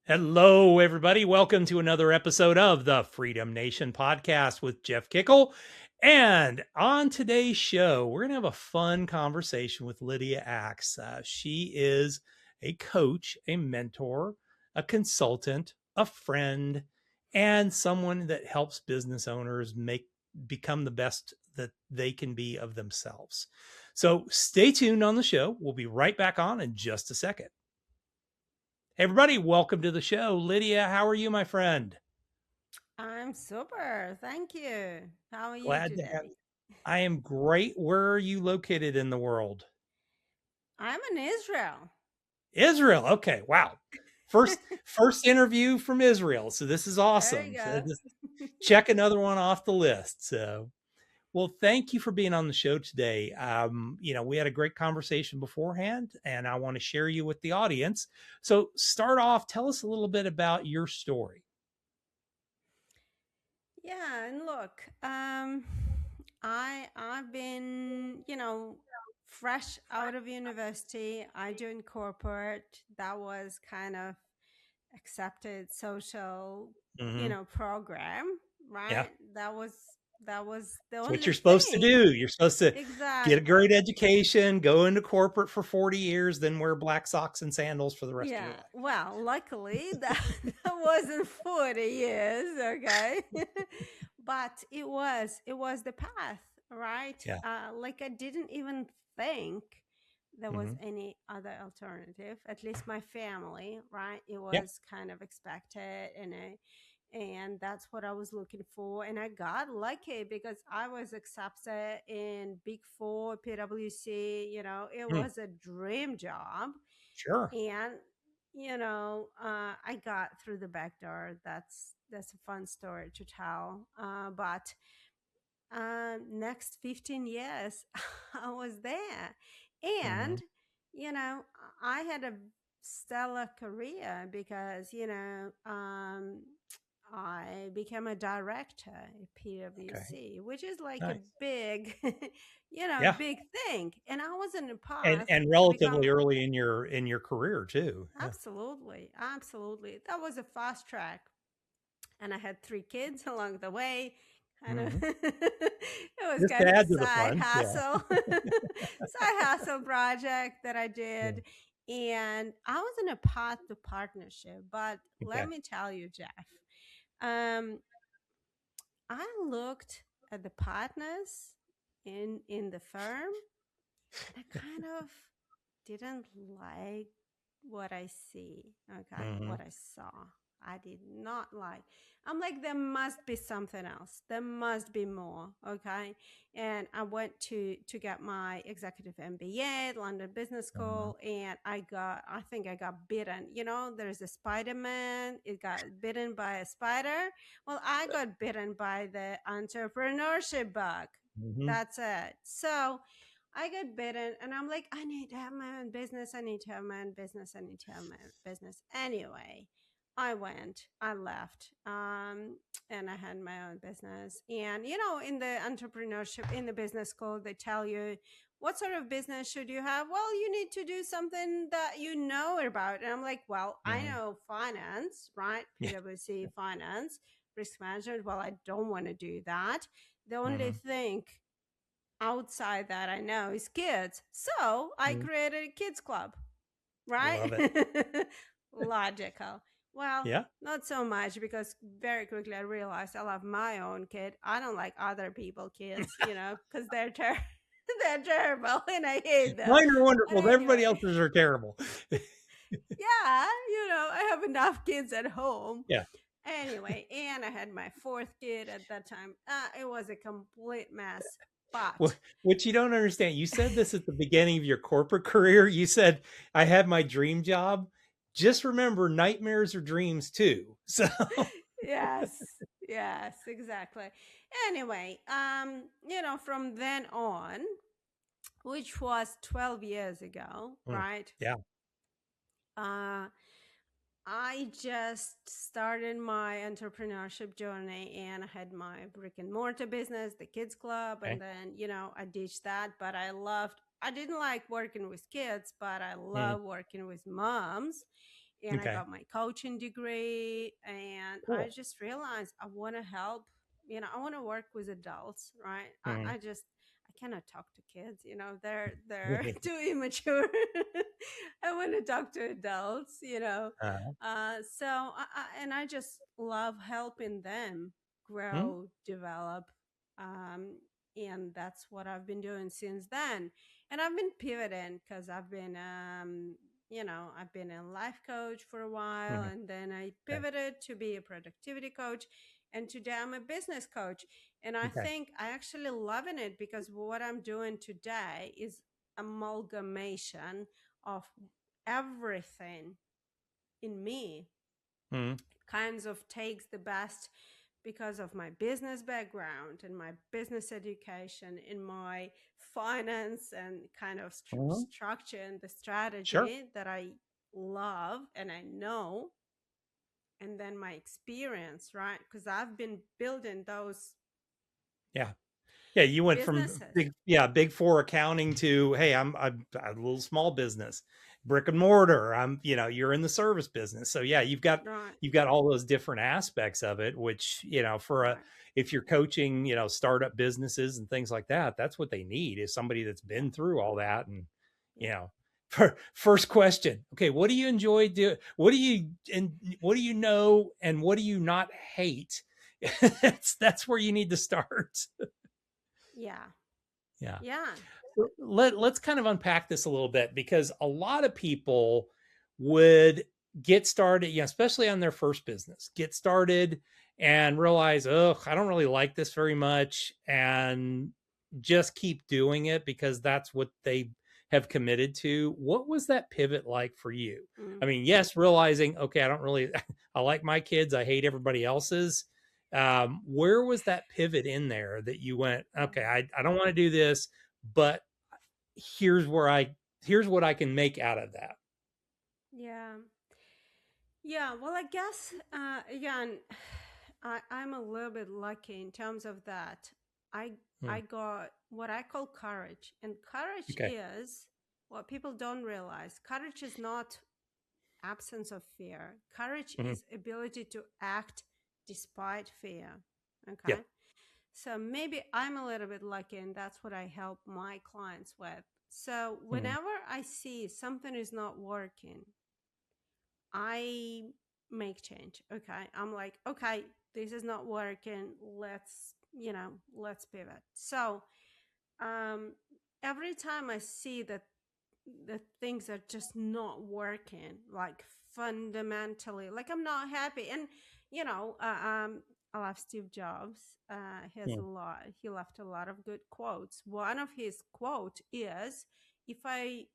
Hello, everybody. Welcome to another episode of the Freedom Nation podcast with Jeff Kikel. And on today's show, we're going to have a fun conversation with Lidia Axe. She is a coach, a mentor, a consultant, a friend, and someone that helps business owners become the best that they can be of themselves. So stay tuned on the show. We'll be right back on in just a second. Hey, everybody, welcome to the show. Lidia, how are you, my friend? I'm super. Thank you. How are you Glad to have today? I am great. Where are you located in the world? I'm in Israel. Israel. Okay. Wow. First interview from Israel. So this is There you awesome. So go. just check another one off the list. So well, thank you for being on the show today. We had a great conversation beforehand, and I want to share you with the audience. So start off, tell us a little bit about your story. Yeah, and look, I've been, fresh out of university. I joined corporate. That was kind of accepted social, Hmm. program, Yeah. right? That was the It's what only you're supposed to thing. do. You're supposed to get a Exactly. great education, go into corporate for 40 years, then wear black socks and sandals for the rest of your Yeah, life. well, luckily that wasn't 40 years, okay? But it was the path, right? Yeah. Like I didn't even think there was Hmm. any other alternative. At least my family, right? It Yeah. was kind of expected, and that's what I was looking for. And I got lucky because I was accepted in Big Four, PwC. It Mm, was a dream job, sure. and I got through the back door. That's a fun story to tell. But next 15 years I was there, and Hmm. you know I had a stellar career because I became a director at Okay. PwC, which is like a Nice. big Yeah. big thing, and I was in the And path and to relatively become. early in your career too. Yeah. Absolutely, absolutely. That was a fast track. And I had three kids along the way. Kind of, Hmm. it was Just to kind of a add to the side fun. Yeah. hustle, side hustle project that I Yeah. did. And I was in a path to partnership. But let Okay. me tell you, Jeff, um, I looked at the partners in the firm, and I kind of didn't like what I see, okay, Hmm. what I saw. I did not like. I'm like, there must be something else. There must be more, okay? And I went to get my executive MBA at London Business Hmm. School, and I think I got bitten. There's a Spider-Man. It got bitten by a spider. Well, I got bitten by the entrepreneurship bug. Hmm. That's it. So I get bitten, and I'm like, I need to have my own business. I need to have my own business. I need to have my own business. Anyway, I left, and I had my own business. And, in the entrepreneurship, in the business school, they tell you, what sort of business should you have? Well, you need to do something that you know about. And I'm like, well, I Hmm. know finance, right? Yeah. PwC finance, risk management. Well, I don't want to do that. The only Hmm. thing outside that I know is kids. So I Hmm. created a kids club, right? Love it. Logical. Well, Yeah. not so much because very quickly I realized I love my own kid. I don't like other people kids, because they're terrible and I hate them. Mine are But wonderful. Everybody anyway, else's are terrible. yeah, I have enough kids at home. Yeah. Anyway, and I had my fourth kid at that time. It was a complete mess. What But what you don't understand, you said this at the beginning of your corporate career. You said, "I had my dream job." Just remember, nightmares are dreams too. So yes, yes, exactly. Anyway, from then on, which was 12 years ago, mm, right? yeah, Uh, I just started my entrepreneurship journey, and I had my brick and mortar business, the kids club, and okay. then, I ditched that, but I didn't like working with kids, but I Mm, love working with moms. and I Okay. got my coaching degree, and I Cool. just realized I want to help. I want to work with adults, right? Mhm. I cannot talk to kids. They're too immature. I want to talk to adults. Uh, And I just love helping them mhm. grow, develop, um, and that's what I've been doing since then. And I've been pivoting because I've been a life coach for a while, Mhm. and then I Okay. pivoted to be a productivity coach, and today I'm a business coach. And I Okay. think I actually loving it because what I'm doing today is amalgamation of everything in me. Mhm. Kinds of takes the best because of my business background and my business education in my finance and kind of Mhm. structure and the Sure. strategy that I love and I know, and then my experience, right? Because I've been building those Yeah. Yeah, you went from businesses. big four accounting to, hey, I'm a little small business, brick and mortar. You're in the service business. So yeah, Right, you've got all those different aspects of it, which, right. if you're coaching, startup businesses and things like that, that's what they need is somebody that's Yeah, been through all that. And, you yeah. know, for first question, okay, what do you enjoy do? What do you know? And what do you not hate? That's where you need to start. Yeah, Yeah. yeah. Let's kind of unpack this a little bit because a lot of people would get started, especially on their first business, get started and realize, oh, I don't really like this very much, and just keep doing it because that's what they have committed to. What was that pivot like for you? Mm. I mean, yes, realizing, okay, I don't really, I like my kids, I hate everybody else's. Where was that pivot in there that you went, okay, Mm. I don't want to do this, but here's where I here's what I can make out of that. Yeah. Yeah, well, I guess again, I'm a little bit lucky in terms of that. I Hmm. I got what I call courage, and courage Okay. is what people don't realize. Courage is not absence of fear. Courage Hmm. is ability to act despite fear. Okay, Yep. so maybe I'm a little bit lucky, and that's what I help my clients with. So Hmm. whenever I see something is not working, I make change. Okay. I'm like, okay, this is not working. Let's pivot. So um every time I see that the things are just not working, like fundamentally, like I'm not happy. And I love Steve Jobs. Hmm. He left a lot of good quotes. One of his quote is, if I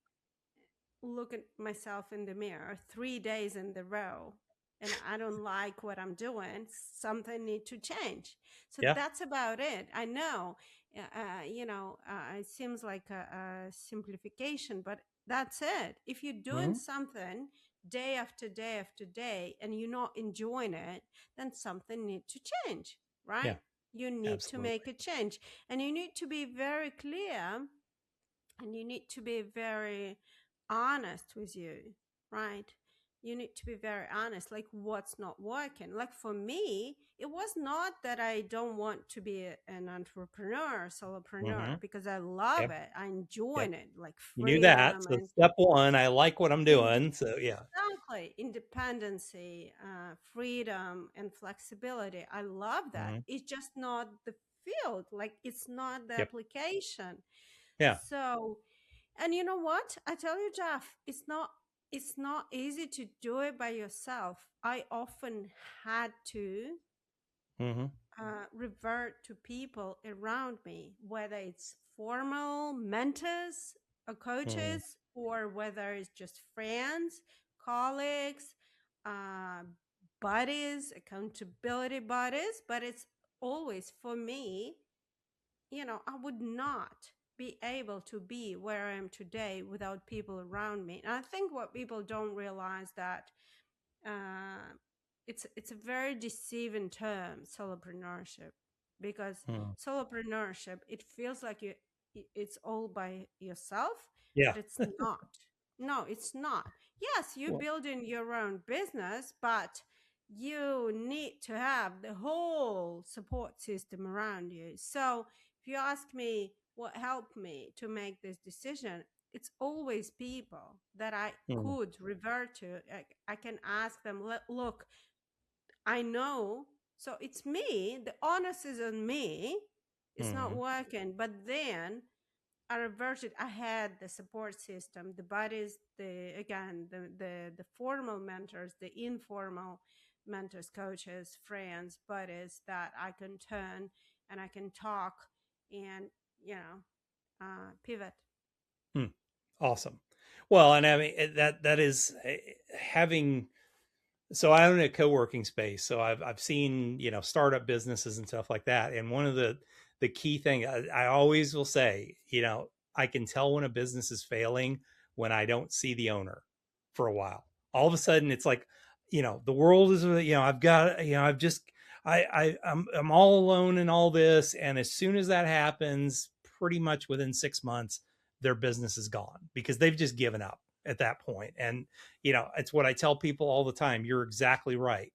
look at myself in the mirror 3 days in the row and I don't like what I'm doing, something need to change. So Yeah. that's about it. I know, it seems like a simplification, but that's it. If you're doing Hmm. something day after day after day and you're not enjoying it, then something need to change, Yeah. right? You need to make Absolutely. a change, and you need to be very clear, and you need to be very honest with you, right? You need to be very honest, like what's not working. Like for me, it was not that I don't want to be an entrepreneur, solopreneur, Hmm. because I love Yep. it. I Yep. enjoy it, like You knew that. freedom So and step one, I like what I'm doing. So yeah. exactly independency, freedom, and flexibility. I love that. Hmm. It's just not the field, like it's not the Yep. application. Yeah. So, and you know what? I tell you, Jeff, it's not easy to do it by yourself. I often had to Hmm. revert to people around me, whether it's formal mentors or Hmm. coaches, or whether it's just friends, colleagues, uh, buddies, accountability buddies. But it's always for me, I would not be able to be where I am today without people around me. And I think what people don't realize that uh, it's a very deceiving term, soloprenneurship, because Hmm. soloprenneurship, it feels like it's all by yourself, Yeah. but it's not. No, it's not. Yes, you Well, building your own business, but you need to have the whole support system around you. So if you ask me what helped me to make this decision, it's always people that I mm, could revert to. I can ask them, look, I know. So it's me. The onus is on me. It's not mhm, working. But then I reverted. I had the support system, the buddies, the formal mentors, the informal mentors, coaches, friends, buddies that I can turn and I can talk and pivot. mm. Awesome. Well, and I mean that is having. So I own a co-working space. So I've seen, startup businesses and stuff like that. And one of the key thing I always will say, I can tell when a business is failing when I don't see the owner for a while. All of a sudden it's like, the world is, I've got, I've just I'm all alone in all this. And as soon as that happens, pretty much within 6 months, their business is gone because they've just given up at that point. And it's what I tell people all the time. You're exactly right.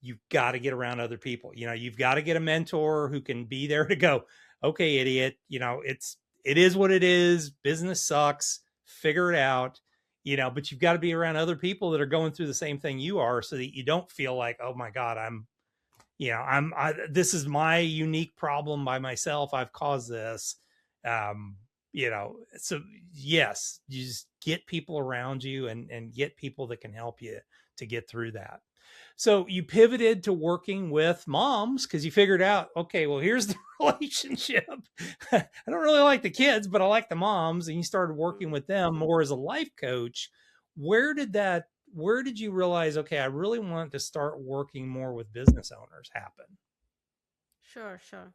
You've got to get around other people. You've got to get a mentor who can be there to go, okay, idiot, it is what it is. Business sucks. Figure it out. But you've got to be around other people that are going through the same thing you are so that you don't feel like, oh my God, this is my unique problem by myself. I've caused this. Um, so yes, you just get people around you and get people that can help you to get through that. So you pivoted to working with moms because you figured out, okay, well, here's the relationship. I don't really like the kids, but I like the moms. And you started working with them more as a life coach. Where did you realize, okay, I really want to start working more with business owners happen? Sure, sure.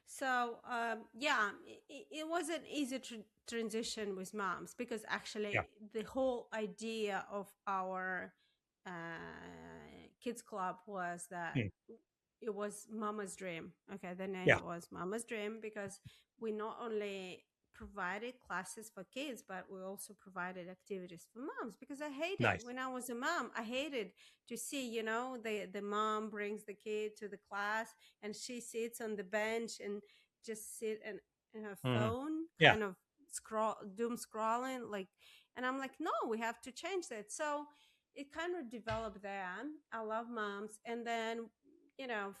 So, yeah, it was an easy transition with moms because Yeah. actually the whole idea of our uh, kids club was that Mm, it was mama's dream. Okay, the yeah. name was mama's dream because we not only provided classes for kids, but we also provided activities for moms because I hated Nice. when I was a mom. I hated to see, the mom brings the kid to the class and she sits on the bench and just sit and in her Mhm. phone Yeah. kind of doom scrolling like, and I'm like, no, we have to change that. So it kind of developed there. I love moms. And then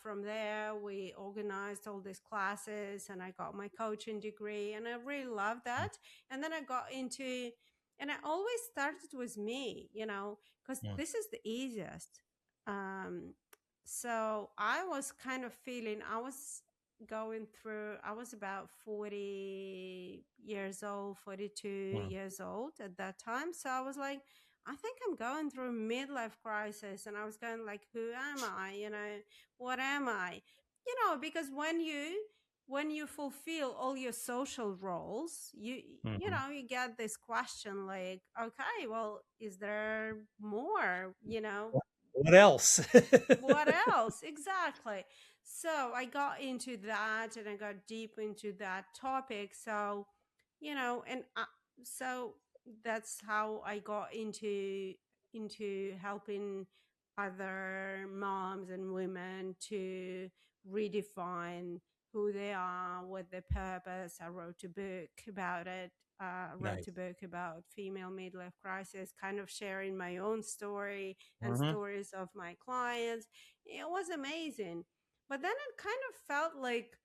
from there we organized all these classes and I got my coaching degree and I really loved that. And then I got into, and I always started with me, because Mm, this is the easiest. um so I was kind of feeling, I was going through, I was about 40 years old, 42 mm, years old at that time. So I was like, I think I'm going through a midlife crisis. And I was going like, who am I? What am I? Because when you fulfill all your social roles, mhm. you get this question like, okay, well, is there more? What else? What else? Exactly. So I got into that and I got deep into that topic. So, and so that's how I got into helping other moms and women to redefine who they are, what their purpose. I wrote a book about it. Wrote Nice. a book about female midlife crisis, kind of sharing my own story and Mhm. stories of my clients. It was amazing. But then it kind of felt like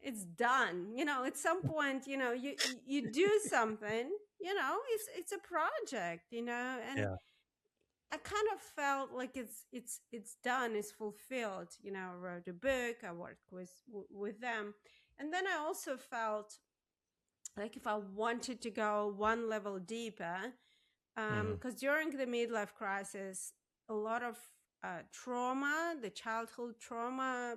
it's done. At some point, you do something, it's a project, and Yeah. I kind of felt like it's done, it's fulfilled. I wrote a book, I worked with them. And then I also felt like if I wanted to go one level deeper, Mhm. because during the midlife crisis, a lot of trauma, the childhood trauma,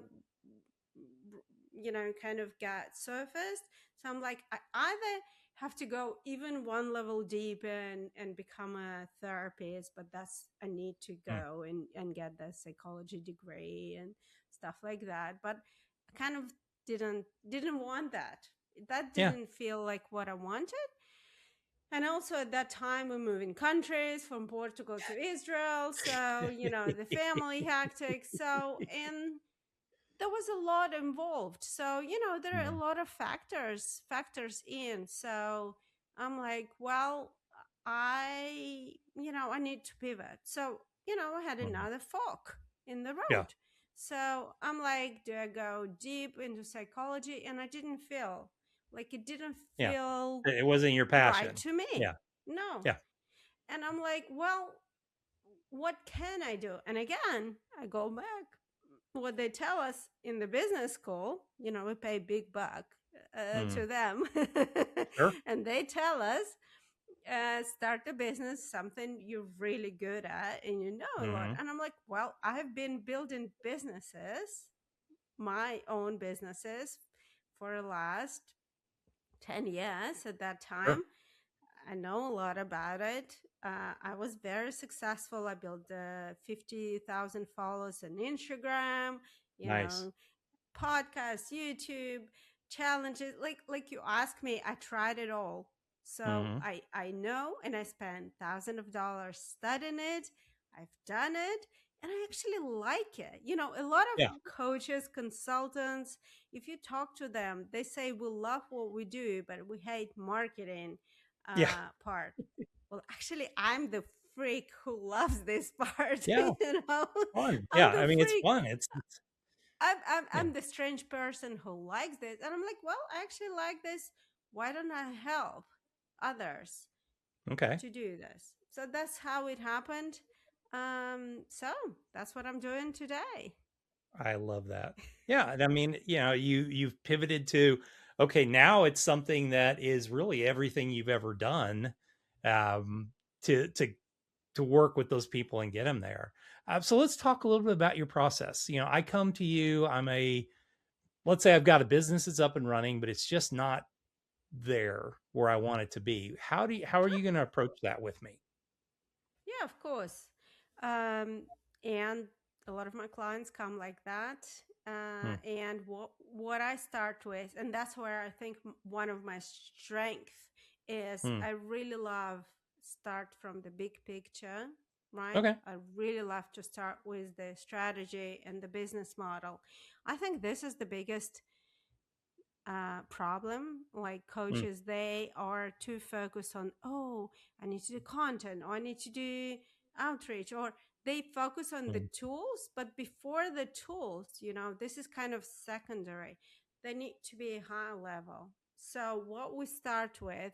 kind of got surfaced. So I'm like, I either have to go even one level deeper and become a therapist, but that's I need to Mm. go and get the psychology degree and stuff like that. But I kind of didn't want that. That Yeah. didn't feel like what I wanted. And also at that time, we're moving countries from Portugal to Israel. So, the family hectic. So, and there was a lot involved. So, there are a Mm, lot of factors in. So I'm like, well, I need to pivot. So, I had mm. another fork in the Yeah. road. So I'm like, do I go deep into psychology? And I didn't feel like it didn't Yeah. feel It wasn't your right passion. to me. Yeah. No. Yeah. And I'm like, well, what can I do? And again, I go back. What they tell us in the business school, we pay big buck Mm. to them. Sure. And they tell us, start a business, something you're really good at and you know a lot. Hmm. And I'm like, well, I've been building businesses, my own businesses, for the last 10 years at that time. Sure. I know a lot about it. I was very successful. I built 50,000 followers on Instagram, you Nice. know, podcasts, YouTube, challenges. Like you asked me, I tried it all. So Hmm. I know, and I spent thousands of dollars studying it. I've done it, and I actually like it. A lot of Yeah. coaches, consultants, if you talk to them, they say we love what we do, but we hate marketing Yeah. part. Well, actually, I'm the freak who loves this part. Yeah. Fun. I'm Yeah. the I mean, it's freak. fun. It's I'm, I'm yeah. I'm the strange person who likes this, and I'm like, well, I actually like this. Why don't I help others Okay. to do this? So that's how it happened. So that's what I'm doing today. I love that. Yeah. And I mean, you've pivoted to, okay, now it's something that is really everything you've ever done, um, to work with those people and get them there. So let's talk a little bit about your process. I come to you, let's say I've got a business that's up and running, but it's just not there where I want it to be. How are you going to approach that with me? Yeah, of course. Um, and a lot of my clients come like that. Mm, And what I start with, and that's where I think one of my strength is, mm. I really love start from the big picture, right? Okay. I really love to start with the strategy and the business model. I think this is the biggest problem. Like Mm, coaches, they are too focused on, oh, I need to do content, or I need to do outreach, or they focus on the mm. tools. But before the tools, this is kind of secondary. They need to be high level. So what we start with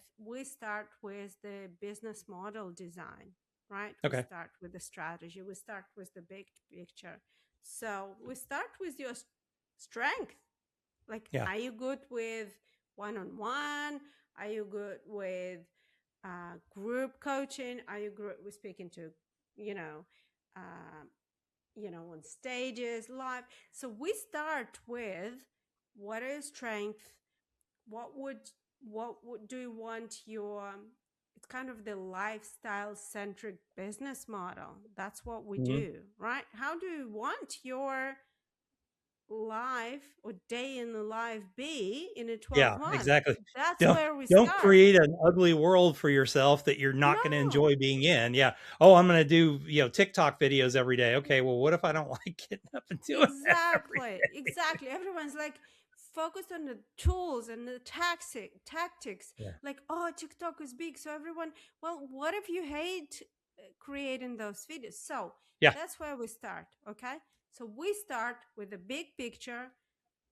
the business model design, right? We Okay. start with the strategy, we start with the big picture. So we start with your strength. Like, Yeah. are you good with one on one? Are you good with group coaching? Are you good with speaking to, you know, uh, on stages, live? So we start with what is strength? What would what do you want your? It's kind of the lifestyle-centric business model. That's what we Mhm. do, right? How do you want your life or day in the life be in a 12 Yeah, month? exactly. That's Don't where we don't start. create an ugly world for yourself that you're not going to No, enjoy being in. Yeah. Oh, I'm going to do, TikTok videos every day. Okay, well, what if I don't like getting up and doing that every day? exactly. Everyone's like focused on the tools and the tactics. Yeah. Like, oh, TikTok is big. So everyone, well, what if you hate creating those videos? So Yeah. that's where we start. Okay. So we start with the big picture,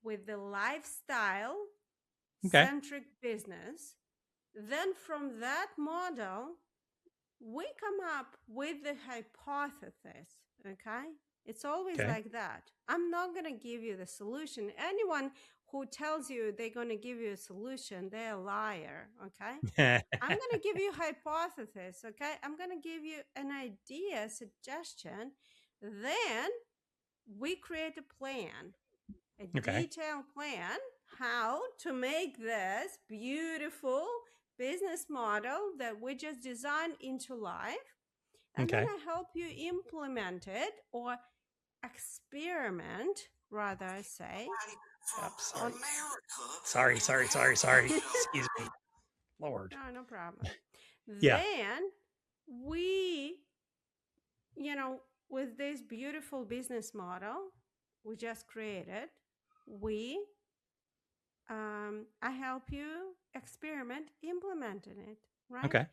with the lifestyle Okay. centric business. Then from that model, we come up with the hypothesis. Okay. It's always Okay. like that. I'm not going to give you the solution. Anyone who tells you they're going to give you a solution, they're a liar. Okay. I'm going to give you hypothesis. Okay. I'm going to give you an idea, suggestion. Then we create a plan, a Okay. detailed plan how to make this beautiful business model that we just designed into life. And then Okay. I help you implement it, or experiment, rather, I say, Yep. on. Sorry. Sorry. Sorry. Sorry. Sorry. Excuse me. Lord. No, no problem. Yeah. Then we, you know, with this beautiful business model we just created, we I help you experiment implementing it, right? Okay.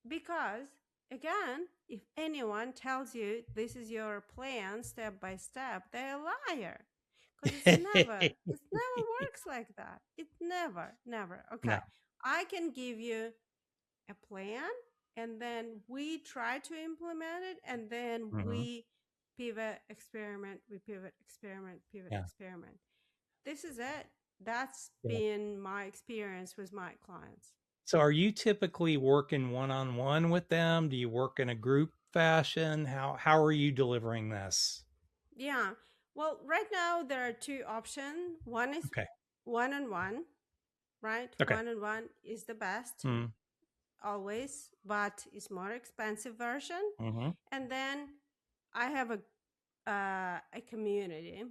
Because again, if anyone tells you this is your plan step by step, they're a liar. Because it never works like that. It never. No. Okay, I can give you a plan, and then we try to implement it, and then Hmm. we pivot, experiment, we pivot, experiment, pivot, Yeah. experiment. This is it. That's Yeah. been my experience with my clients. So are you typically working one-on-one with them? Do you work in a group fashion? How are you delivering this? Yeah. Well, right now there are two options. One is Okay. one on one, right? Okay. One on one is the best Mm-hmm. always, but it's more expensive version. Mm-hmm. And then I have a community,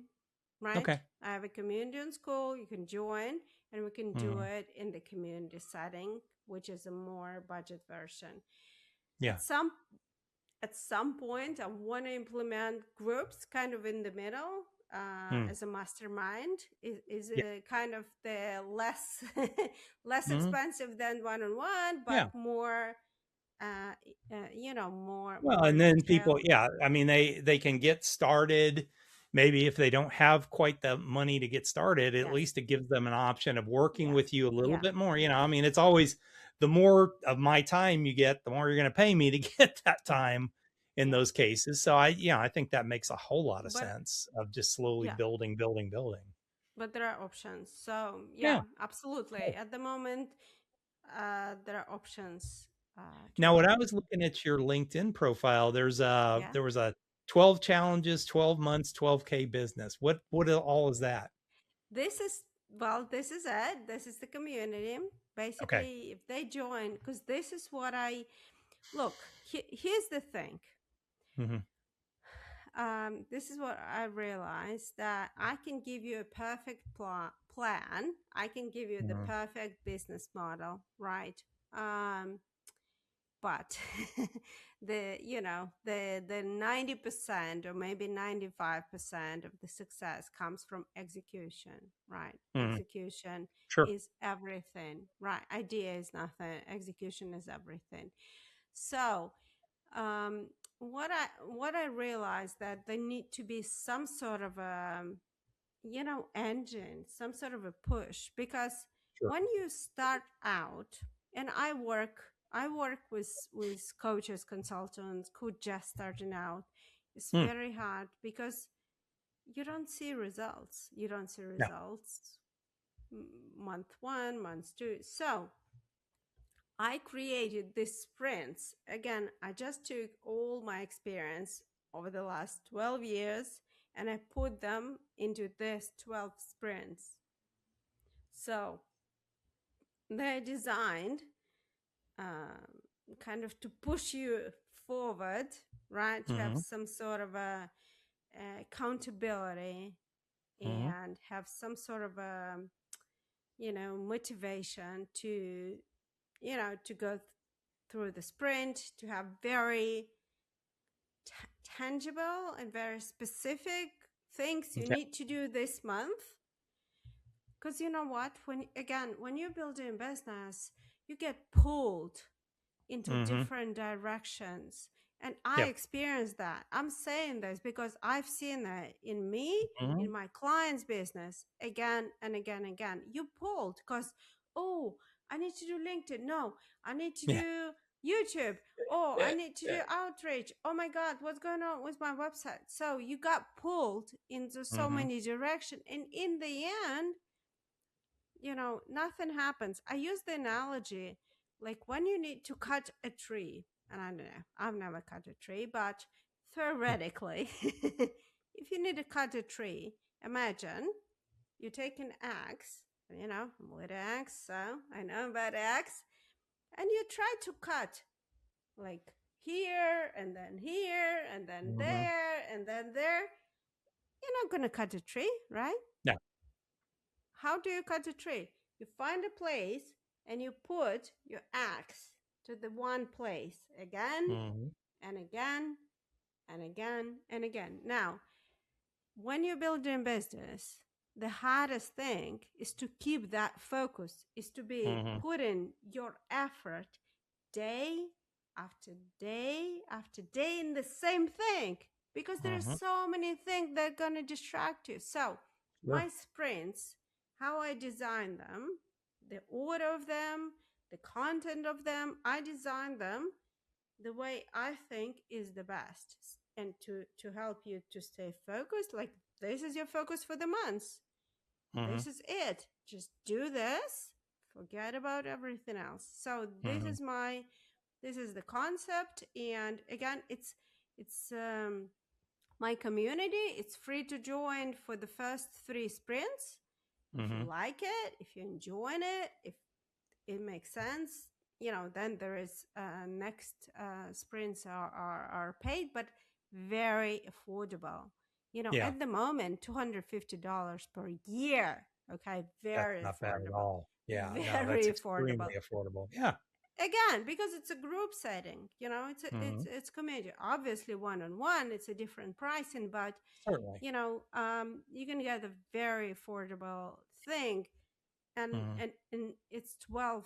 right? Okay. I have a community in school you can join, and we can do Mm-hmm. it in the community setting, which is a more budget version. Yeah. At some point, I want to implement groups kind of in the middle, Mm. as a mastermind. Is Yeah. a kind of the less less Mhm. expensive than one on one, but Yeah. more more Well, and then people, detailed. yeah, I mean, they can get started. Maybe if they don't have quite the money to get started, at Yes, least it gives them an option of working yes, with you a little yeah, bit more. I mean, it's always the more of my time you get, the more you're going to pay me to get that time in yeah. those cases. So I think that makes a whole lot of But sense of just slowly yeah, building, building, building. but there are options. So yeah, Yeah. absolutely. Cool. At the moment, there are options to Now, when work I with. was looking at your LinkedIn profile, Yeah. there was a 12 challenges, 12 months, 12K business. What all is that? This is this is it. This is the community. Okay. Basically, if they join, because this is what I look. Here's the thing. Mhm. This is what I realized, that I can give you a perfect plan. I can give you the Mhm. perfect business model, right? Um, but the 90% or maybe 95% of the success comes from execution, right? Mhm. Execution Sure. is everything, right? Idea is nothing, execution is everything. So um what I realized, that there need to be some sort of a engine, some sort of a push, because Sure. when you start out, and I work with coaches, consultants who just starting out. It's Mm. very hard because you don't see No. results month one, month two. So I created these sprints. Again, I just took all my experience over the last 12 years and I put them into this 12 sprints. So they're designed kind of to push you forward, right? To have Mhm. some sort of accountability, Mhm. and have some sort of motivation to, to go through the sprint, to have very tangible and very specific things you Okay. need to do this month. Because you know what, when you're building a business, you get pulled into Mhm. different directions, and I Yeah. experienced that. I'm saying this because I've seen that in me, in Mhm. my clients business, again and again and again. You pulled because, oh, I need to do LinkedIn, no, I need to Yeah. do YouTube, oh, I need to do outreach, oh my god, what's going on with my website? So you got pulled into so Mhm. many directions, and in the end, nothing happens. I use the analogy like when you need to cut a tree, and I don't know, I've never cut a tree, but Mm. theoretically, if you need to cut a tree, imagine you take an axe, I'm a little axe, so I know about axe, and you try to cut like here, and then here, and then Mhm. there, and then there. You're not going to cut a tree, right? No. How do you cut a tree? You find a place and you put your axe. to the one place again Mhm. and again and again and again. Now, when you're building business, the hardest thing is to keep that focus, is to be Mhm. putting your effort day after day after day in the same thing, because there's Mhm. so many things that are going to distract you. So my Sure. sprints, how I design them, the order of them, the content of them, I design them the way I think is the best, and to help you to stay focused. Like, this is your focus for the month. Mhm. This is it. Just do this. Forget about everything else. So Mhm. this is the concept. And again, it's my community. It's free to join for the first 3 sprints. If you Mhm. like it, if you're enjoying it, if it makes sense, then there is next sprints are paid, but very affordable. Yeah, At the moment, $250 per year. Okay, that's very not bad at affordable. all. Yeah, no, that's Very affordable. extremely affordable. Yeah. Again, because it's a group setting, Mhm. it's community. Obviously, one-on-one, it's a different pricing, but Certainly. you can get a very affordable thing. and Mhm. and, and it's 12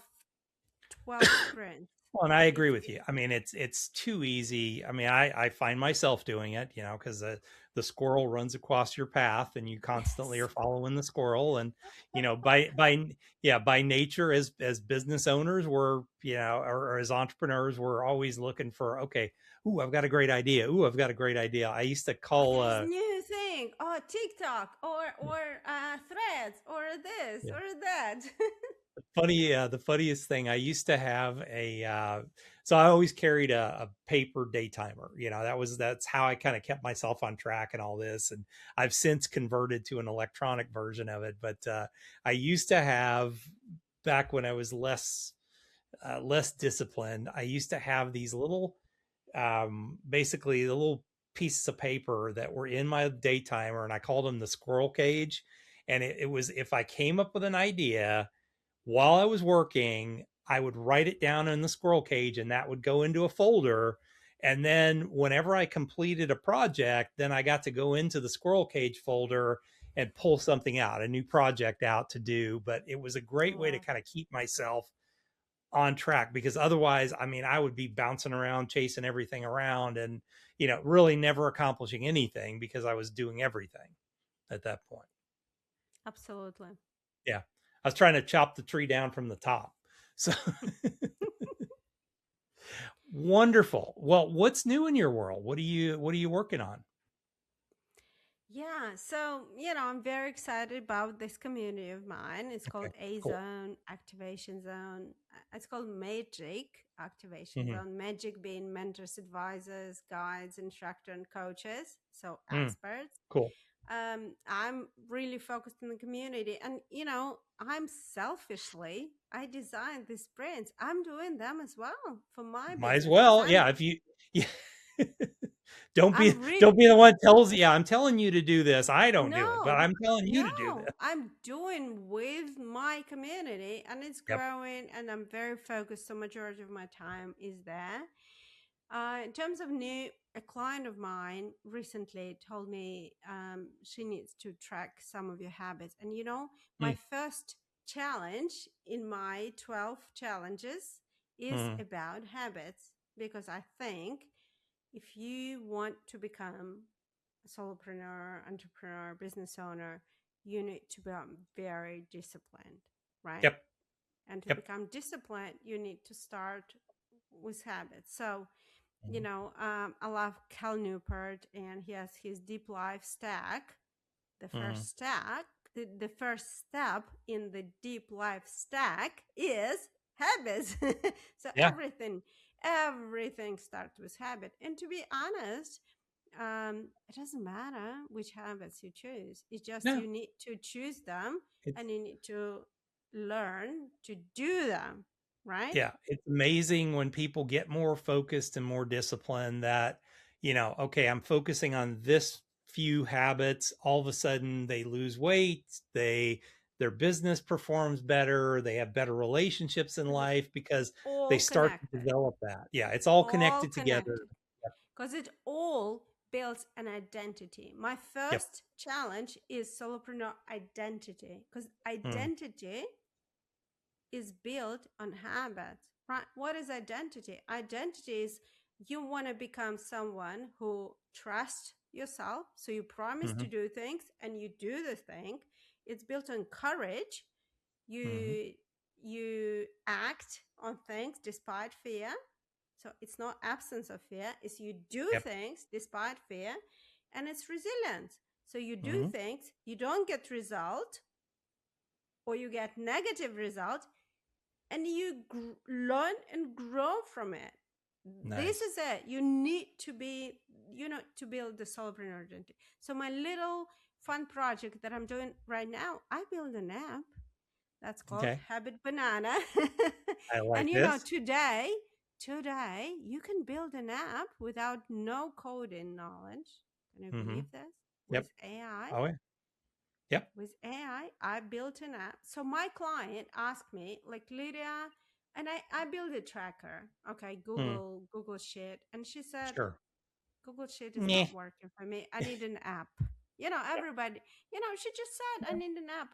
sprints. Well, and I agree with If you. I mean, it's too easy. I mean, I find myself doing it, because the squirrel runs across your path, and you constantly are Yes. following the squirrel. And by nature, as business owners, we're or as entrepreneurs, we're always looking for, okay, ooh, I've got a great idea. Ooh, I've got a great idea. I used to Oh, call there's new thing. Oh, TikTok or Threads or this yeah. or that. The funniest thing, I used to have so I always carried a paper day timer. That's how I kind of kept myself on track and all this. And I've since converted to an electronic version of it. But I used to have, back when I was less disciplined, I used to have these little, basically the little pieces of paper that were in my day timer, and I called them the squirrel cage. And it was, if I came up with an idea while I was working, I would write it down in the squirrel cage, and that would go into a folder. And then whenever I completed a project, then I got to go into the squirrel cage folder and pull something out, a new project out to do. But it was a great way to Wow. kind of keep myself on track, because otherwise, I mean, I would be bouncing around, chasing everything around, and, really never accomplishing anything because I was doing everything at that point. Absolutely. Yeah. I was trying to chop the tree down from the top. So wonderful. Well, what's new in your world? What are you working on? Yeah, so I'm very excited about this community of mine. It's called Okay, A cool. Zone Activation Zone. It's called Magic Activation Hmm. Zone. Magic being mentors, advisors, guides, instructor, and coaches, so Mm, experts. cool. I'm really focused on the community, and I designed these brands. I'm doing them as well for my Might as business because well. Yeah. If you, yeah. don't be, I'm really don't be the one that tells you, yeah, I'm telling you to do this. I don't do it, but no, I'm telling you to do no, this. I'm doing with my community, and it's Yep. growing, and I'm very focused. So majority of my time is there. In terms of new, a client of mine recently told me she needs to track some of your habits. And my Mm, first challenge in my 12 challenges is mm, about habits, because I think if you want to become a solopreneur, entrepreneur, business owner, you need to become very disciplined, right? yep. And to Yep. become disciplined, you need to start with habits. So Mhm. I love Cal Newport, and he has his deep life stack. The Mhm. first stack, the first step in the deep life stack is habits. So Yeah. everything starts with habit. And to be honest, it doesn't matter which habits you choose. It's just No. you need to choose them, It's and you need to learn to do them, right? Yeah, it's amazing when people get more focused and more disciplined that, okay, I'm focusing on this few habits. All of a sudden they lose weight, they their business performs better, they have better relationships in because it's life because they all start to connected, develop that. Yeah, it's all all connected together. connected, because it all builds an identity. My Yep. first challenge is solopreneur identity, because Mm, identity is built on habits, right? What is identity? Identity is you want to become someone who trusts yourself. So you promise to mhm, do things and you do the thing. It's built on courage. mhm. You act on things despite fear. So it's not absence of fear, it's you do Yep. things despite fear, and it's resilience. So you do Mhm. things, you don't get result, or you get negative result, and you learn and grow from it. This Nice. is it. You need to be, to build the solopreneur identity. So my little fun project that I'm doing right now, I build an app that's called Okay. Habit Banana. I And like this. today you can build an app without no coding knowledge. Can you believe Mhm. this? With Yep. AI? Oh, yeah. Yep. With I built an app. So my client asked me, like, Lydia, and I built a tracker. Okay, Mm, Google Sheet. And she said, sure. Google Sheet is Meh. not working for me. I need an app. Everybody, she just said, I Yeah. need an app.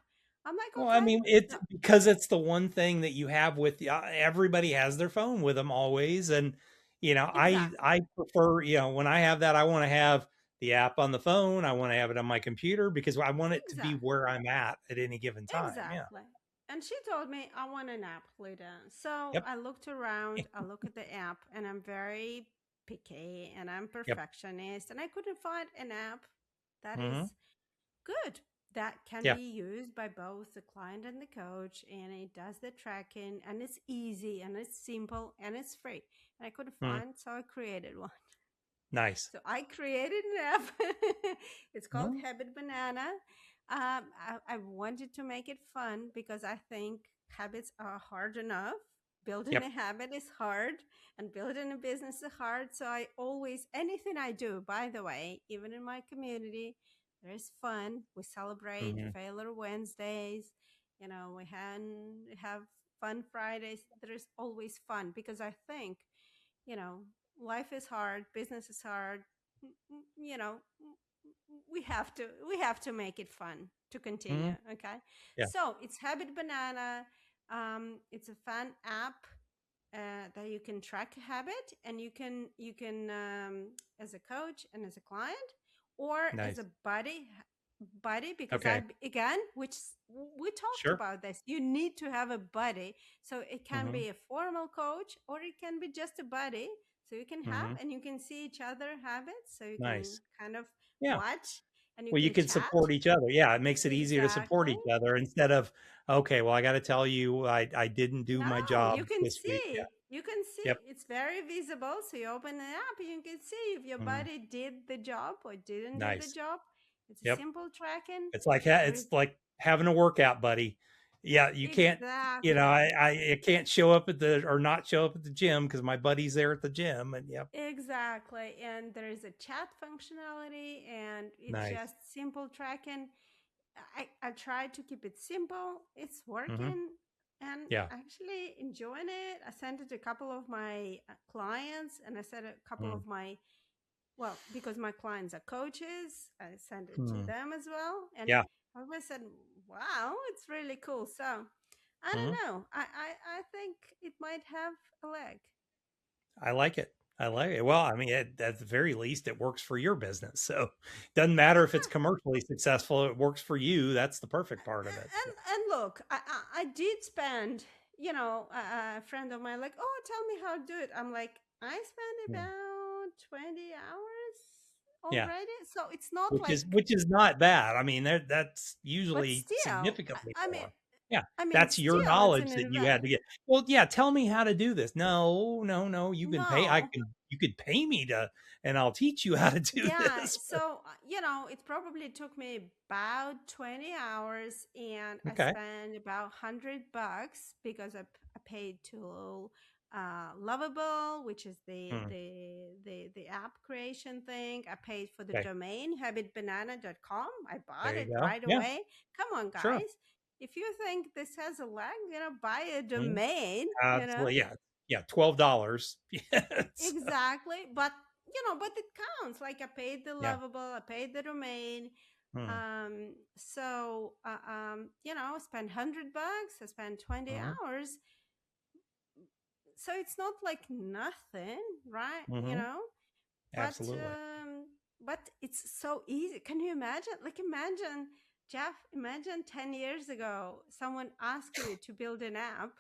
I'm like, Well, I okay. mean, it's because it's the one thing that you have with everybody has their phone with them always, and Exactly. I prefer when I have that, I want to have the app on the phone, I want to have it on my computer because I want it to be Exactly. where I'm at any given time. Yeah. Exactly. And she told me I want an app, Lida. So Yep. I looked around, I look at the app, and I'm very picky and I'm Yep. perfectionist, and I couldn't find an app that Hmm. is good, that can Yeah. be used by both the client and the coach, and it does the tracking, and it's easy and it's simple and it's free. And I couldn't Mm, find, so I created one. nice. So I created an app. It's called Well, Habit Banana. I wanted to make it fun because I think habits are hard enough. Building a yep. habit is hard, and building a business is hard. So I always, anything I do, by the way, even in my community, there's fun. We celebrate Hmm. Failure Wednesdays. We have fun Fridays. There's always fun because I think, you know, life is hard, business is hard. You know, we have to make it fun to continue. Hmm. Okay, Yeah. so it's Habit Banana. It's a fun app that you can track a habit, and you can as a coach and as a client, or as Nice. a buddy, because Okay. again, which we talked Sure. about this, you need to have a buddy. So it can Hmm. be a formal coach, or it can be just a buddy, so you can have Hmm. and you can see each other habits, so you can Nice. kind of Yeah. watch and you Well, you can can chat. support each other. Yeah, it makes it easier to support Exactly. each other instead of, okay, well, I got to tell you, I didn't do my No, job you can this week. Yeah. see. You can see. Yep. It's very visible. So you open it up, and you can see if your Mhm. body did the job or didn't do the Nice. job. It's a Yep. simple tracking. There It's is like having a workout buddy. Yeah, you can't, exactly, I can't show up at the or not show up at the gym because my buddy's there at the gym. And yep. exactly. And there is a chat functionality, and it's Nice. just simple tracking. I tried to keep it simple. It's Hmm. working, and Yeah. actually enjoying it. I sent it to a couple of my clients, and I sent a couple Mm. of my, well, because my clients are coaches, I sent it to Mm. them as well. And Yeah. everyone said, wow, it's really cool. So I Hmm. don't know. I think it might have a leg. I like it. I like it. Well, I mean, at the very least, it works for your business. So doesn't matter if it's Yeah. commercially successful. It works for you. That's the perfect part of it. So. And look, I did spend, a friend of mine like, oh, tell me how to do it. I'm like, I spent Mm. about 20 hours Yeah. already. So it's not Which is like, which is not bad. I mean, that's but usually still, significantly I mean, more. Yeah, I mean, that's your still, it's knowledge an that you had invest. to get. Well, yeah, tell me how to do this. No, no, no, you can pay. No. You could pay me to, and I'll teach you how to do Yeah, this. so it probably took me about 20 hours, and I Okay. spent about $100 because I paid to Lovable, which is the Hmm. the the the app creation thing. I paid for the Okay. domain habitbanana.com. I bought There it you go. right Yeah, away. Come on, sure. guys. if you think this has a leg, buy a Mhm. domain, Absolutely. Yeah. Yeah. $12. Yes. Exactly. But it counts. Like I paid the Yeah. lovable, I paid the domain. Mm-hmm. Spend $100, I spend 20 Mm-hmm. hours. So it's not like nothing, right? Mm-hmm. But Absolutely. but it's so easy. Can you imagine? Like imagine, Jeff, imagine 10 years ago, someone asked you to build an app.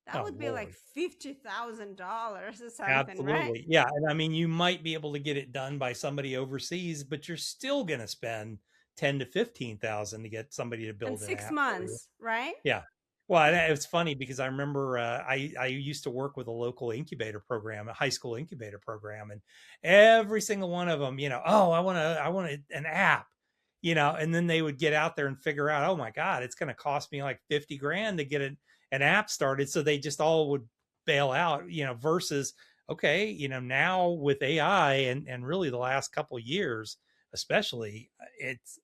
That Oh, would be like Lord. $50,000 or something, right? Absolutely. Yeah. And I mean, you might be able to get it done by somebody overseas, but you're still going to spend 10 to 15,000 to get somebody to And build an six app for you. months, right? Yeah. Well, and it's funny because I remember I used to work with a local incubator program, a high school incubator program, and every single one of them, oh, I want an app, and then they would get out there and figure out, oh my God, it's going to cost me like 50 grand to get an app started. So they just all would bail out, versus, okay, now with AI and really the last couple of years, especially, it's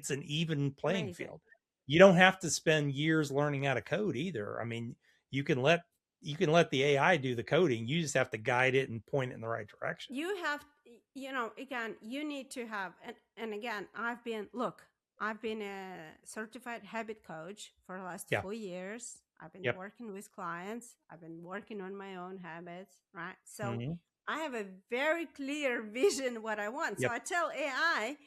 an even playing Amazing. field. You don't have to spend years learning how to code either. I mean, you can let the AI do the coding. You just have to guide it and point it in the right direction. You have, again, you need to have, and again, I've been a certified habit coach for the last Yeah. 4 years. I've been Yep. working with clients. I've been working on my own habits, right? So Mm-hmm. I have a very clear vision what I want. So Yep. I tell AI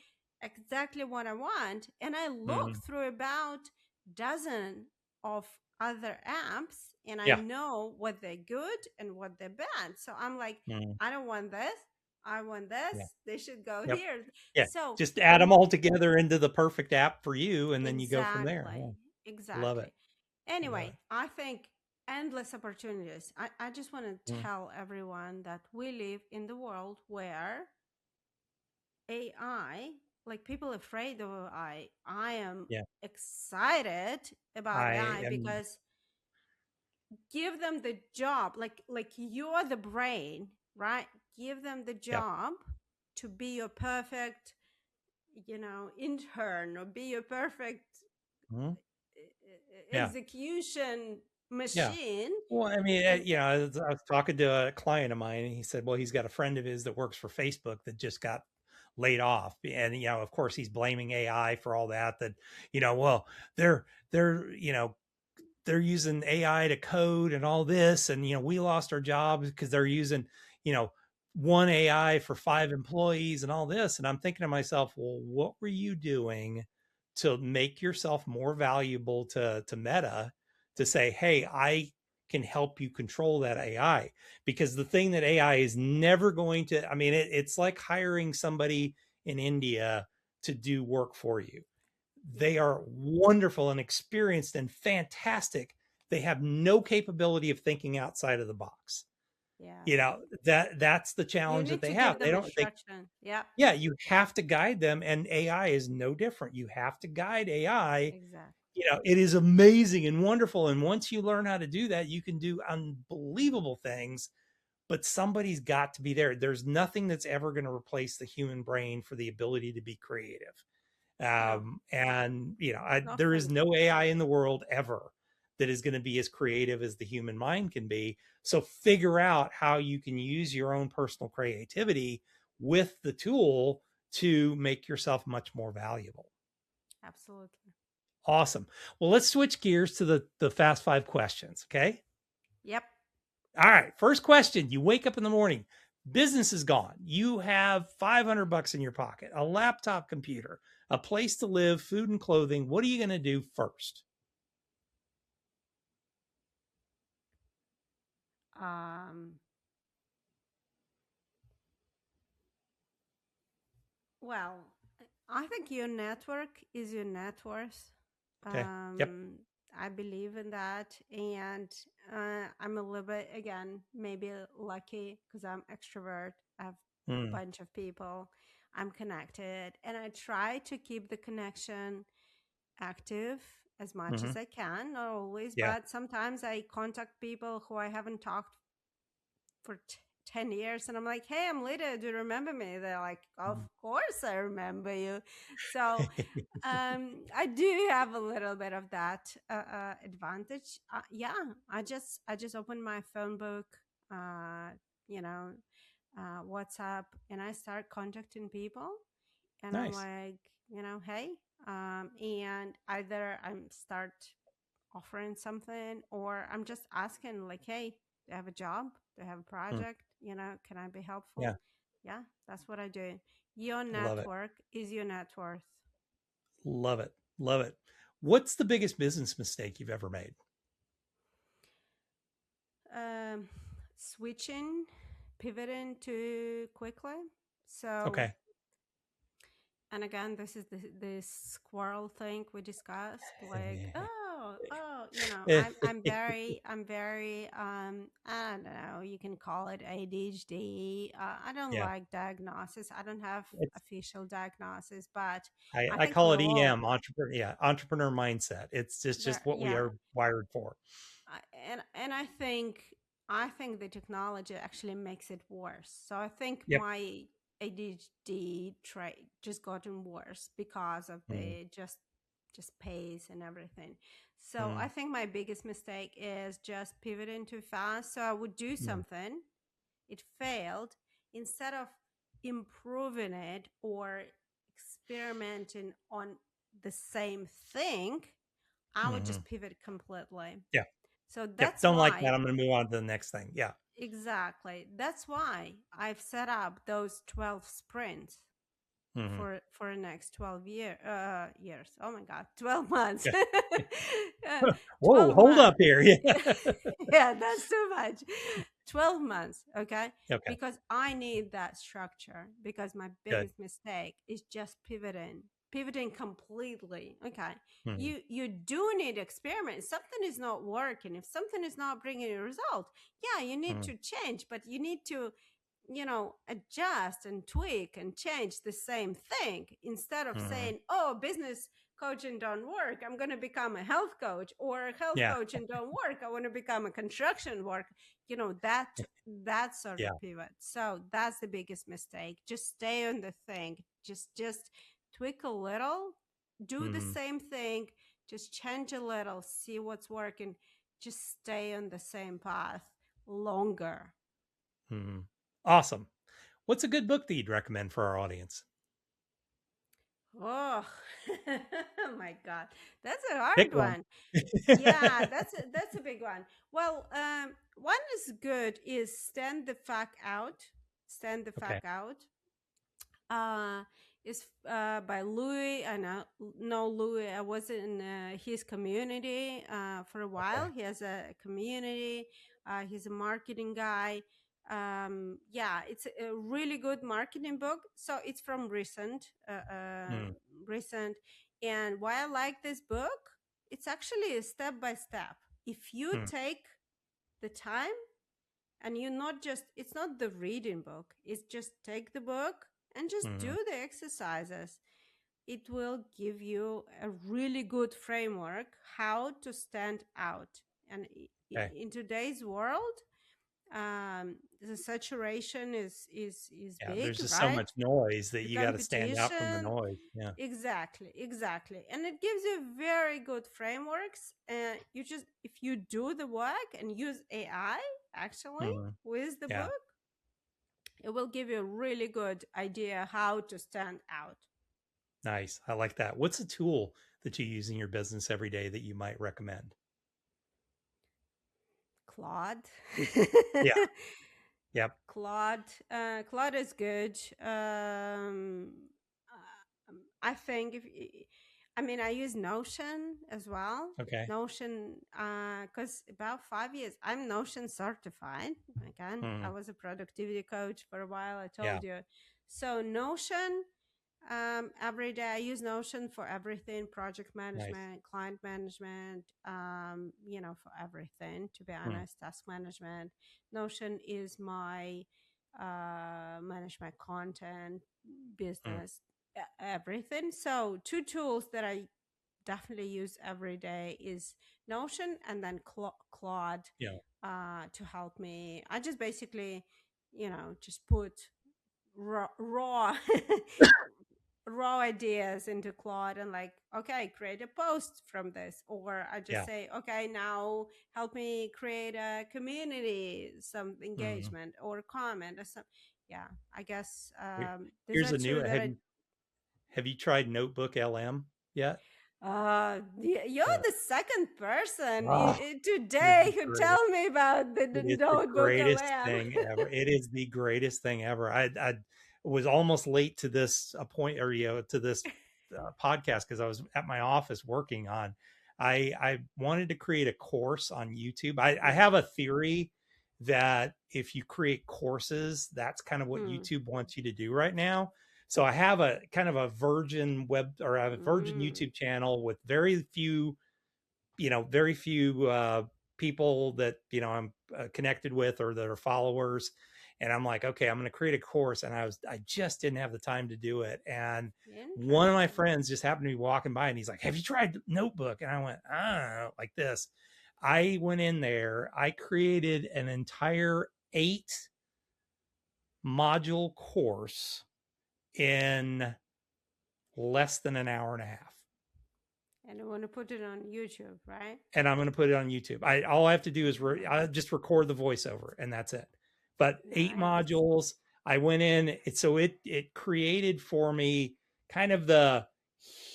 exactly what I want, and I look Mm-hmm. through about dozen of other apps, and I Yeah. know what they're good and what they're bad. So I'm like, Mm-hmm. I don't want this. I want this. Yeah. They should go Yep. here. Yeah. So Just add them all together into the perfect app for you, and then you go from there. exactly, Yeah. Love it. exactly. Love Anyway, it. I think endless opportunities. I just want to Mm. tell everyone that we live in the world where AI, like people afraid of AI. I am Yeah. excited about I AI am. because give them the job, like you're the brain, right? Give them the Yeah. job to be your perfect, intern, or be your perfect Mhm. Yeah. execution Yeah. machine. Well, I mean, And I was talking to a client of mine, and he said, well, he's got a friend of his that works for Facebook that just got laid off, and of course, he's blaming AI for all that. Well, they're they're using AI to code and all this, and we lost our jobs because they're using you know one AI for 5 employees and all this. And I'm thinking to myself, well, what were you doing to make yourself more valuable to Meta, to say, hey, I can help you control that AI? Because the thing that AI is never going to, I mean, it's like hiring somebody in India to do work for you. They yeah, are wonderful and experienced and fantastic. They have no capability of thinking outside of the box. yes, That's the you challenge that need they to have. give They them don't they instruction. Yeah, Yeah, you have to guide them, and AI is no different. You have to guide AI. exactly. It is amazing and wonderful, and once you learn how to do that, you can do unbelievable things, but somebody's got to be there. There's nothing that's ever going to replace the human brain for the ability to be creative. No, And there is nothing. no AI in the world ever that is going to be as creative as the human mind can be. So figure out how you can use your own personal creativity with the tool to make yourself much more valuable. Absolutely. Awesome. Well, let's switch gears to the fast 5 questions. Okay. Yep. All right. First question. You wake up in the morning, business is gone. You have $500 in your pocket, a laptop computer, a place to live, food and clothing. What are you going to do first? Um, well, I think your network is your net worth. Okay. Yep. Um, I believe in that. And I'm a little bit, again, maybe lucky because I'm extrovert. I have a Mm, bunch of people. I'm connected. And I try to keep the connection active as much hmm as I can. Not always, Yeah. but sometimes I contact people who I haven't talked for 10 years. And I'm like, hey, I'm Lydia. Do you remember me? They're like, of Mm. course I remember you. So I do have a little bit of that advantage. Yeah, I just opened my phone book, uh, you know, WhatsApp, and I start contacting people, and I'm Nice. like, hey, and either I'm start offering something, or I'm just asking, like, hey, do I have a job? Do I have a Mm. project? Can I be Yeah. helpful? Yeah, that's what I do. Your Love it. network is your net worth. Love it. Love it. What's the biggest business mistake you've ever made? um, Switching, pivoting too quickly. So, Okay. and again, this is this squirrel thing we discussed. Like, oh, I'm very, I don't know. You can call it ADHD. I don't Yeah. like diagnosis. I don't have It's official diagnosis, but I I think call we it all EM, entrepreneur. Yeah, entrepreneur mindset. It's there. just what we Yeah, are wired for. and I think the technology actually makes it worse. So I think Yep. my ADHD trait just gotten worse because of Mm, the just pace and everything. So I mm, think my biggest mistake is just pivoting too fast. So I would do mm, something, it failed, instead of improving it or experimenting on the same thing, I would mhm. just pivot completely. Yeah. So Yep. that's Don't like why, that. I'm going to move on to the next thing. Yeah. exactly. That's why I've set up those 12 sprints Hmm. for the next 12 years. Oh my God, 12 months. Yeah. Uh, Whoa, 12 hold months. up here. Yeah. Yeah, that's too much. 12 months, okay? Okay. Because I need that structure, because my Good. biggest mistake is just pivoting completely. Okay. Hmm. You do need experiment. Something is not working. If something is not bringing a result, yeah, you need Hmm. to change, but you need to adjust and tweak and change the same thing, instead of Hmm. saying, oh, business coaching don't work, I'm going to become a health coach, or health Yeah. coaching don't work, I want to become a construction worker. That sort of Yeah. pivot. So that's the biggest mistake. Just stay on the thing. Just tweak a little, do the Hmm. same thing, just change a little, see what's working. Just stay on the same path longer. Hmm. Awesome. What's a good book that you'd recommend for our audience? Oh, oh my God, that's a hard Pick one. one. Yeah, that's a big one. Well, one is good is Stand the Fuck Out. Stand the Fuck Okay. Out. Uh, is by Louis. I know Louis. I was in his community for a while. Okay. He has a community. He's a marketing guy. Yeah, it's a really good marketing book. So it's from Mm, recent. And why I like this book, it's actually a step by step. If you mm, take the time, and you not just it's not the reading book, it's just take the book and just do mhm. the exercises. It will give you a really good framework how to stand out. And Okay. in today's world, the saturation is Yeah. big, There's just so right? much noise that The you got to stand out from the competition. noise. Yeah. Exactly. And it gives you very good frameworks. And you just, if you do the work and use AI actually Mhm. with the Yeah. book, it will give you a really good idea how to stand out. Nice. I like that. What's a tool that you use in your business every day that you might recommend? Claude. Yeah. Yep. Claude is good. I think I mean, I use Notion as well. Okay. Notion, because about 5 years, I'm Notion certified. Again, I Mhm. was a productivity coach for a while. I Yeah. told you. So Notion, every day I use Notion for everything: project Nice. management, client management, for everything, to be Mm, honest, task management. Notion is my management content, mm. business, everything. So two tools that I definitely use every day is Notion, and then Claude Yeah. to help me. I just basically just put raw raw ideas into Claude and like, okay, create a post from this. Or I just Yeah. say, okay, now help me create a community, some Mhm. engagement or comment or some. Yeah, I guess Here- these Here's are a new. two that I. Have you tried Notebook LM yet? You're the second person Oh, it is today the who greatest. tell me about the It is the notebook greatest LM. thing ever. It is the greatest thing ever. I was almost late to this appoint or to this podcast because I was at my office working on. I wanted to create a course on YouTube. I have a Yes. theory that if you create courses, that's kind of what Mm. YouTube wants you to do right now. So I have a kind of a virgin web or I have a virgin Mm. YouTube channel with very few people that I'm connected with or that are followers. And I'm like, okay, I'm going to create a course, and I just didn't have the time to do it. And one of my Interesting. friends just happened to be walking by, and he's like, "Have you tried Notebook?" And I went, "Ah, like this." I went in there. I created an entire 8 module course in less than an hour and a half. And I want to put it on YouTube, right? And I'm going to put it on YouTube. All I have to do is I Nice. just record the voiceover, and that's it. But 8 Nice. modules. I went in. It created for me kind of the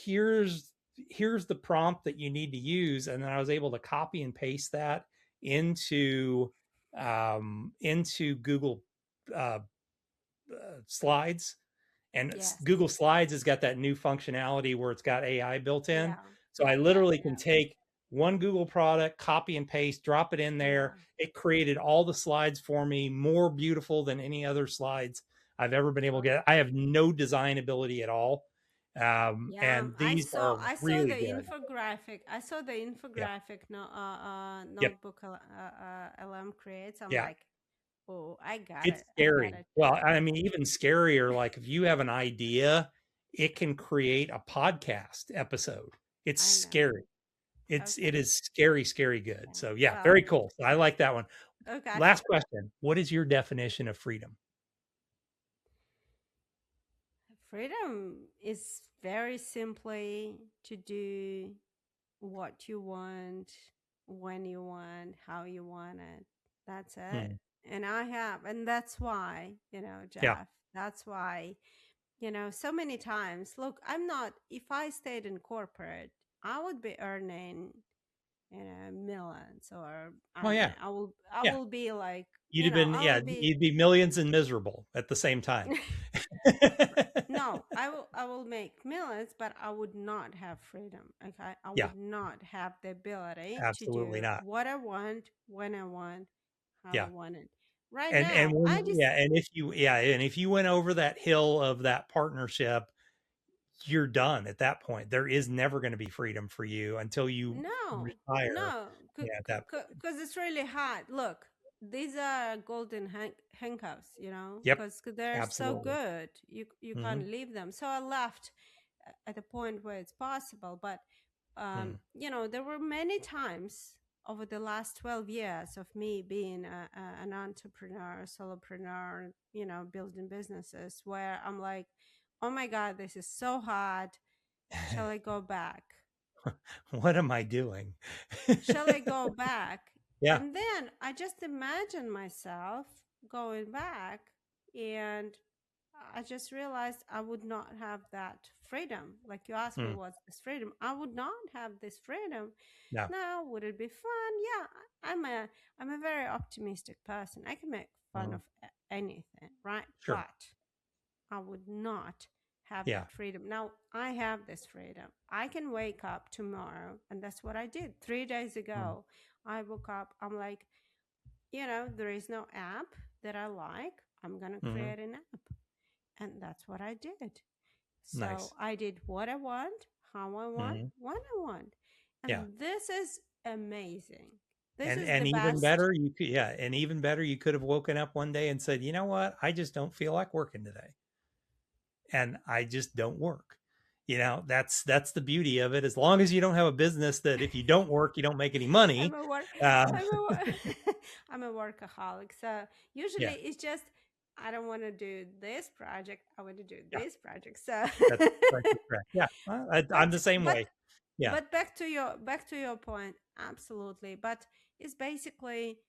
here's here's the prompt that you need to use, and then I was able to copy and paste that into Google uh, Slides, and Yes. Google Slides has got that new functionality where it's got AI built in. Yeah. So I Yeah. literally can Yeah. take one Google product, copy and paste, drop it in Yeah. there. It created all the slides for me, more beautiful than any other slides I've ever been able to get. I have no design ability at all. Yeah, And these are I saw the really good. infographic. I saw the Yeah. infographic Yep. notebook LM creates. I'm Yeah. like, oh, I got It's it. I got scary. to Well, check I it. mean, even scarier, like if you have an idea, it can create a podcast episode. It's I know. scary. It Okay. is scary, scary good. Yeah. So yeah, Well, very cool. So I like that one. okay. Last question. What is your definition of freedom? Freedom is very simply to do what you want, when you want, how you want it. That's it. Hmm. And that's why, Yeah. Jeff, that's why, so many times, look, if I stayed in corporate, I would be earning, millions, or I Oh don't yeah. know, I Yeah. will be like, You'd have been, I yeah, will be. you'd be millions and miserable at the same time. No, I will make millions, but I would not have freedom. Okay, I Yeah, would not have the ability to absolutely do not. what I want, when I want, how I Yeah. want it. Right And now, when I just yeah, and if you went over that hill of that partnership, you're done at that point. There is never going to be freedom for you until you no, retire. no, Yeah, at that point. because it's really hard. Look, these are golden handcuffs, Yep, because they're so absolutely. good. You Mhm. can't leave them. So I left at a point where it's possible, but Mm. there were many times over the last 12 years of me being an entrepreneur, solopreneur, building businesses, where I'm like, oh my God, this is so hard. Shall I go back? What am I doing? Shall I go back? Yeah. And then I just imagine myself going back, and I just realized I would not have that freedom. Like you asked me, Mm. what's this freedom? I would not have this freedom. No. Now, would it be fun? Yeah, I'm a very optimistic person. I can make fun Mm. of anything, right? Sure. But I would not have Yeah. that freedom. Now I have this freedom. I can wake up tomorrow, and that's what I did 3 days Mm. ago. I woke up. I'm like, there is no app that I like. I'm gonna Mhm. create an app, and that's what I did. So Nice. I did what I want, how I want, Mhm. when I want. Yeah. And this is amazing. This And is the and even best. better, and even better, you could have woken up one day and said, "You know what? I just don't feel like working today." And I just don't work. That's the beauty of it. As long as you don't have a business that if you don't work, you don't make any I'm money. a work Um, I'm a I'm a workaholic. So usually yeah. it's just I don't want to do this project. I want to do Yeah, this project. So, that's exactly correct. Yeah, I'm but the same but way. Yeah. but back to your point, absolutely. But it's basically,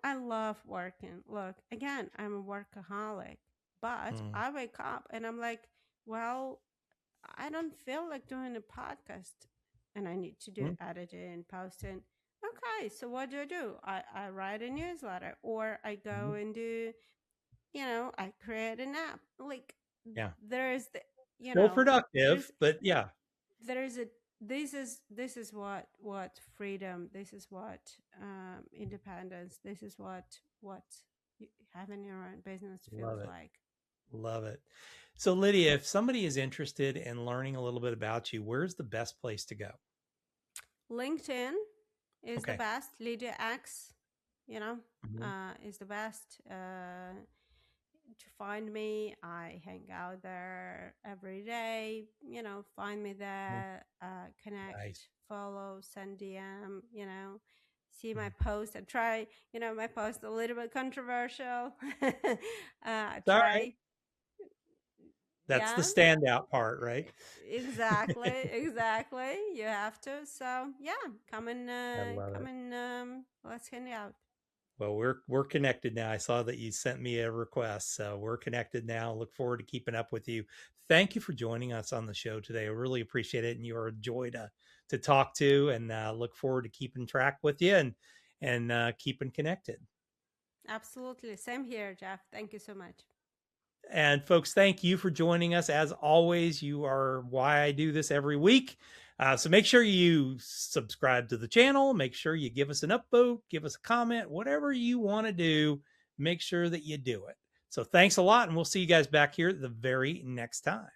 I love working. Look, again, I'm a workaholic, but Mm, I wake up and I'm like, well, I don't feel like doing a podcast, and I need to do mm, editing, posting. Okay, so what do? I write a newsletter, or I go mhm. and do, I create an app. Like, Yeah. there's the, Still productive, there's but yeah, there's a this is what freedom, this is what independence, this is what having your own business feels love it. like. Love it. So, Lydia, if somebody is interested in learning a little bit about you, where's the best place to go? LinkedIn is the Okay. best. Lidia Axe, you know, Mhm. is the best to find me. I hang out there every day. Find me Mm, there, connect, nice. follow, send DM. See my Mm. post. I try. My post a little bit controversial. I It's all right. try. That's the Yeah, standout part, right? exactly. You have to. So yeah, come and I love it. let's hang out. Well, we're connected now. I saw that you sent me a request, so we're connected now. Look forward to keeping up with you. Thank you for joining us on the show today. I really appreciate it, and you are a joy to talk to. And look forward to keeping track with you and keeping connected. Absolutely. Same here, Jeff. Thank you so much. And folks, thank you for joining us. As always, you are why I do this every week. So make sure you subscribe to the channel. Make sure you give us an upvote, give us a comment, whatever you want to do. Make sure that you do it. So thanks a lot, and we'll see you guys back here the very next time.